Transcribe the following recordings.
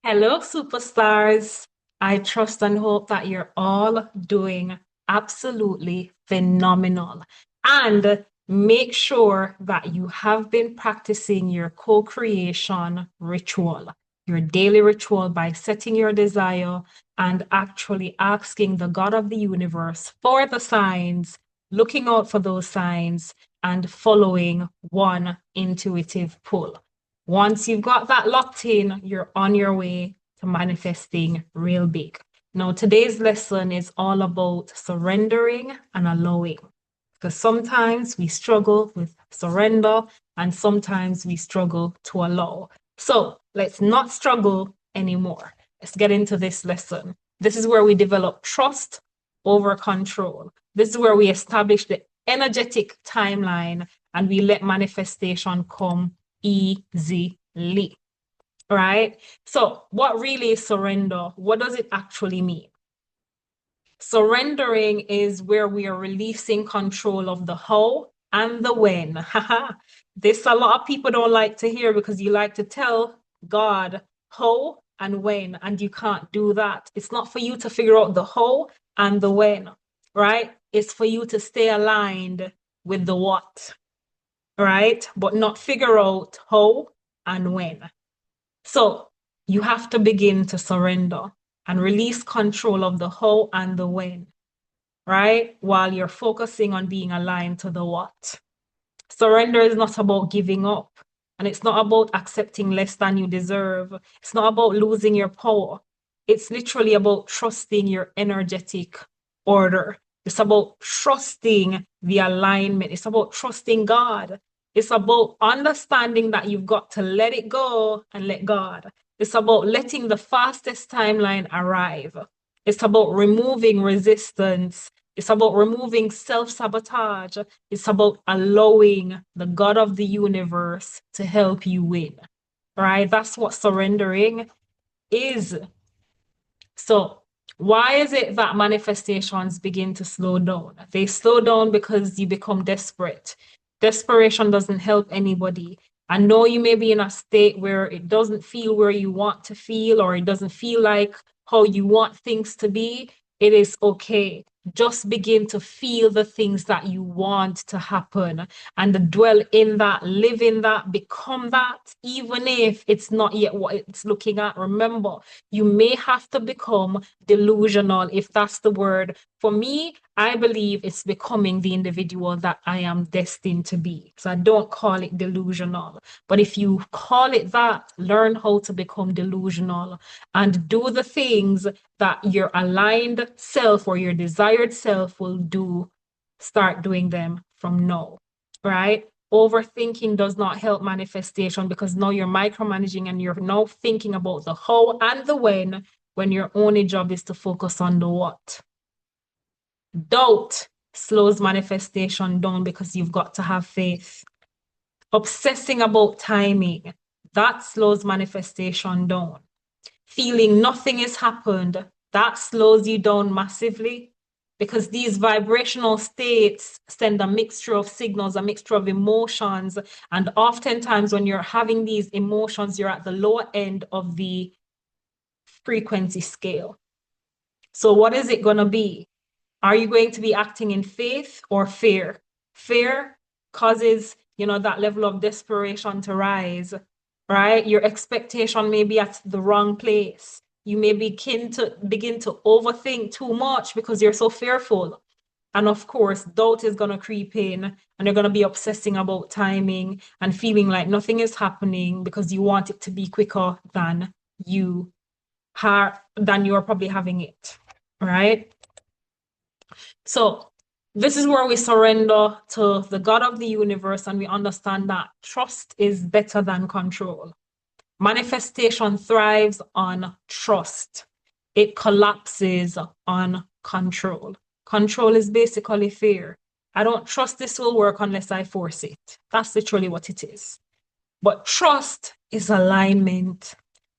Hello, superstars. I trust and hope that you're all doing absolutely phenomenal. And make sure that you have been practicing your co-creation ritual, your daily ritual by setting your desire and actually asking the God of the universe for the signs, looking out for those signs, and following one intuitive pull. Once you've got that locked in, you're on your way to manifesting real big. Now, today's lesson is all about surrendering and allowing. Because sometimes we struggle with surrender and sometimes we struggle to allow. So let's not struggle anymore. Let's get into this lesson. This is where we develop trust over control. This is where we establish the energetic timeline and we let manifestation come easily, right? So, what really is surrender? What does it actually mean? Surrendering is where we are releasing control of the how and the when. This a lot of people don't like to hear because you like to tell God how and when, and you can't do that. It's not for you to figure out the how and the when, right? It's for you to stay aligned with the what, right? But not figure out how and when. So you have to begin to surrender and release control of the how and the when, right? While you're focusing on being aligned to the what. Surrender is not about giving up, and it's not about accepting less than you deserve. It's not about losing your power. It's literally about trusting your energetic order. It's about trusting the alignment. It's about trusting God. It's about understanding that you've got to let it go and let God. It's about letting the fastest timeline arrive. It's about removing resistance. It's about removing self-sabotage. It's about allowing the God of the universe to help you win, right? That's what surrendering is. So, why is it that manifestations begin to slow down? They slow down because you become desperate. Desperation doesn't help anybody. I know you may be in a state where it doesn't feel where you want to feel, or it doesn't feel like how you want things to be. It is okay. Just begin to feel the things that you want to happen and dwell in that, live in that, become that, even if it's not yet what it's looking at. Remember, you may have to become delusional, if that's the word. For me, I believe it's becoming the individual that I am destined to be. So I don't call it delusional. But if you call it that, learn how to become delusional and do the things that your aligned self or your desired self will do. Start doing them from now, right? Overthinking does not help manifestation because now you're micromanaging and you're now thinking about the how and the when your only job is to focus on the what. Doubt slows manifestation down because you've got to have faith. Obsessing about timing, that slows manifestation down. Feeling nothing has happened, that slows you down massively because these vibrational states send a mixture of signals, a mixture of emotions. And oftentimes, when you're having these emotions, you're at the lower end of the frequency scale. So, what is it going to be? Are you going to be acting in faith or fear? Fear causes, that level of desperation to rise, right? Your expectation may be at the wrong place. You may begin to overthink too much because you're so fearful. And of course, doubt is going to creep in and you're going to be obsessing about timing and feeling like nothing is happening because you want it to be quicker than you're probably having it, right? So this is where we surrender to the God of the universe and we understand that trust is better than control. Manifestation thrives on trust. It collapses on control. Control is basically fear. I don't trust this will work unless I force it. That's literally what it is. But trust is alignment.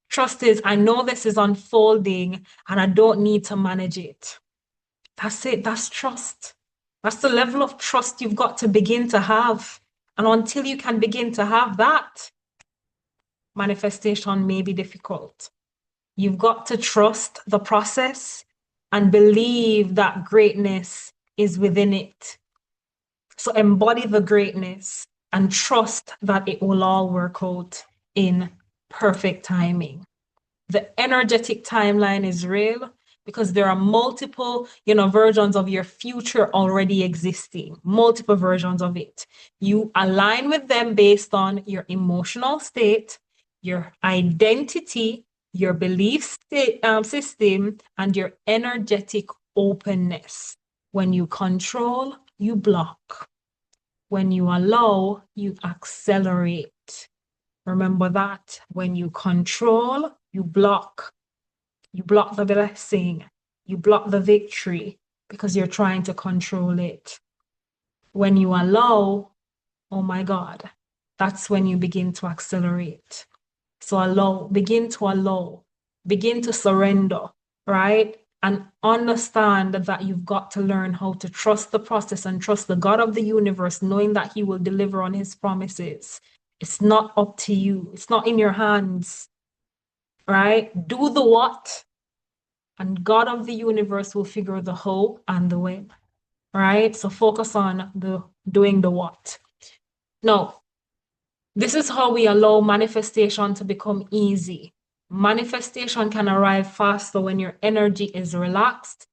Trust is, I know this is unfolding and I don't need to manage it. That's it. That's trust. That's the level of trust you've got to begin to have. And until you can begin to have that, manifestation may be difficult. You've got to trust the process and believe that greatness is within it. So embody the greatness and trust that it will all work out in perfect timing. The energetic timeline is real because there are multiple, versions of your future already existing, multiple versions of it. You align with them based on your emotional state, your identity, your belief system, and your energetic openness. When you control, you block. When you allow, you accelerate. Remember that. When you control, you block. You block the blessing. You block the victory because you're trying to control it. When you allow, oh my God, that's when you begin to accelerate. So begin to surrender, right? And understand that you've got to learn how to trust the process and trust the God of the universe, knowing that He will deliver on His promises. It's not up to you. It's not in your hands, right? Do the what, and God of the universe will figure the how and the when, right? So focus on the doing the what. Now, this is how we allow manifestation to become easy. Manifestation can arrive faster when your energy is relaxed,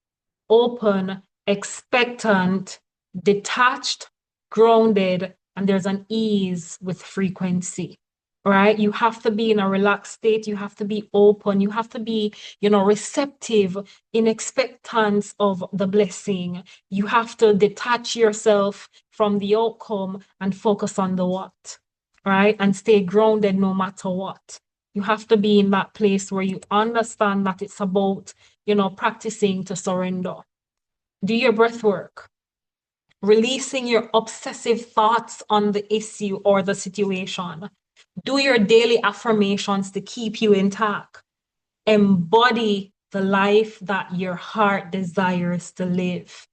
open, expectant, detached, grounded, and there's an ease with frequency, right? You have to be in a relaxed state. You have to be open. You have to be, receptive in expectance of the blessing. You have to detach yourself from the outcome and focus on the what, right? And stay grounded no matter what. You have to be in that place where you understand that it's about, practicing to surrender. Do your breath work, releasing your obsessive thoughts on the issue or the situation. Do your daily affirmations to keep you intact. Embody the life that your heart desires to live.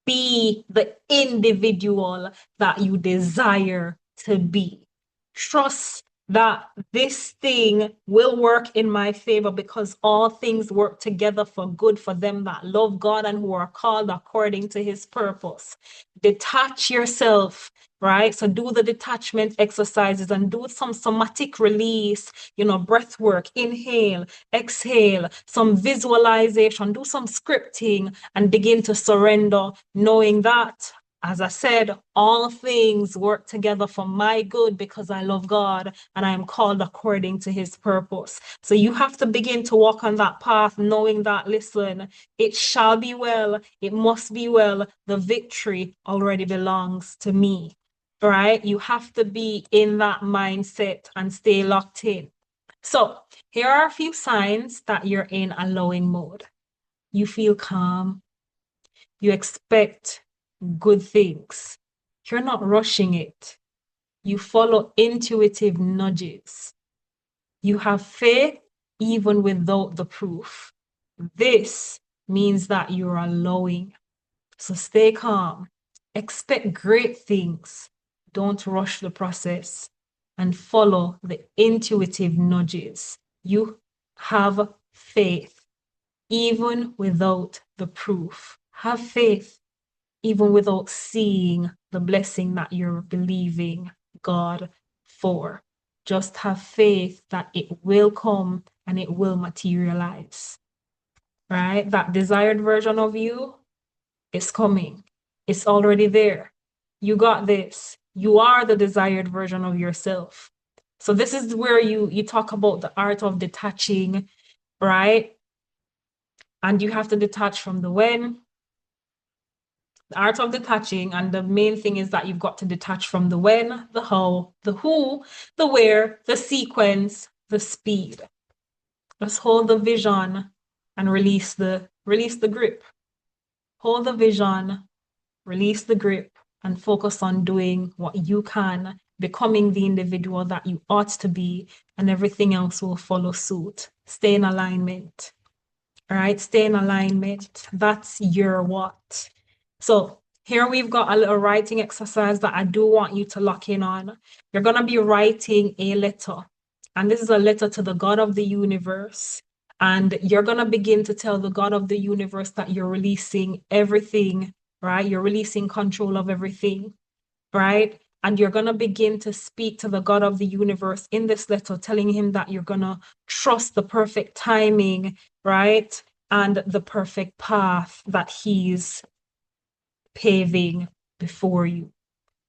Be the individual that you desire to be. Trust that this thing will work in my favor because all things work together for good for them that love God and who are called according to His purpose. Detach yourself, right? So do the detachment exercises and do some somatic release, breath work, inhale, exhale, some visualization, do some scripting and begin to surrender, knowing that, as I said, all things work together for my good because I love God and I am called according to His purpose. So you have to begin to walk on that path, knowing that, listen, it shall be well, it must be well, the victory already belongs to me, right? You have to be in that mindset and stay locked in. So here are a few signs that you're in allowing mode. You feel calm. You expect good things. You're not rushing it. You follow intuitive nudges. You have faith even without the proof. This means that you're allowing. So stay calm. Expect great things. Don't rush the process and follow the intuitive nudges. You have faith even without the proof. Have faith even without seeing the blessing that you're believing God for. Just have faith that it will come and it will materialize, right? That desired version of you is coming. It's already there. You got this. You are the desired version of yourself. So this is where you talk about the art of detaching, right? And you have to detach from the when, the art of detaching, and the main thing is that you've got to detach from the when, the how, the who, the where, the sequence, the speed. Just hold the vision and release the grip. Hold the vision, release the grip, and focus on doing what you can, becoming the individual that you ought to be, and everything else will follow suit. Stay in alignment. All right, stay in alignment. That's your what. So here we've got a little writing exercise that I do want you to lock in on. You're going to be writing a letter. And this is a letter to the God of the universe. And you're going to begin to tell the God of the universe that you're releasing everything, right? You're releasing control of everything, right? And you're going to begin to speak to the God of the universe in this letter, telling him that you're going to trust the perfect timing, right? And the perfect path that he's paving before you.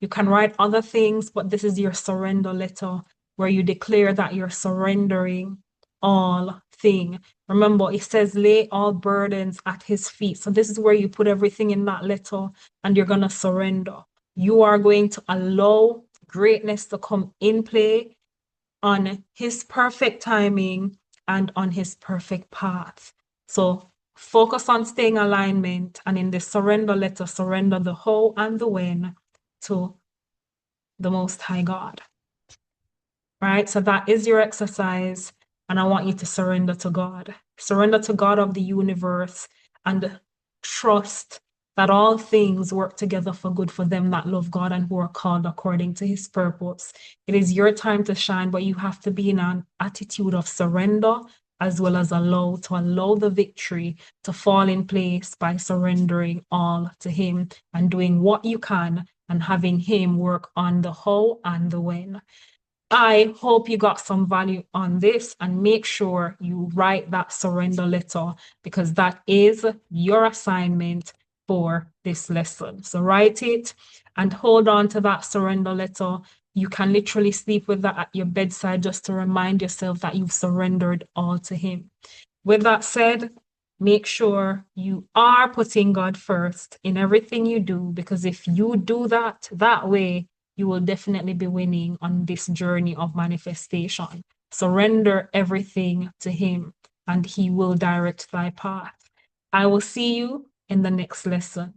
You can write other things, but this is your surrender letter where you declare that you're surrendering all thing. Remember, it says lay all burdens at his feet. So this is where you put everything in that letter and you're going to surrender. You are going to allow greatness to come in play on his perfect timing and on his perfect path. So focus on staying alignment, and in the surrender letter, surrender the how and the when to the Most High God. Right? So that is your exercise. And I want you to surrender to God. Surrender to God of the universe and trust that all things work together for good for them that love God and who are called according to his purpose. It is your time to shine, but you have to be in an attitude of surrender as well as allow the victory to fall in place by surrendering all to him and doing what you can and having him work on the how and the when. I hope you got some value on this, and make sure you write that surrender letter because that is your assignment for this lesson. So write it and hold on to that surrender letter. You can literally sleep with that at your bedside just to remind yourself that you've surrendered all to him. With that said, make sure you are putting God first in everything you do, because if you do that way, you will definitely be winning on this journey of manifestation. Surrender everything to him and he will direct thy path. I will see you in the next lesson.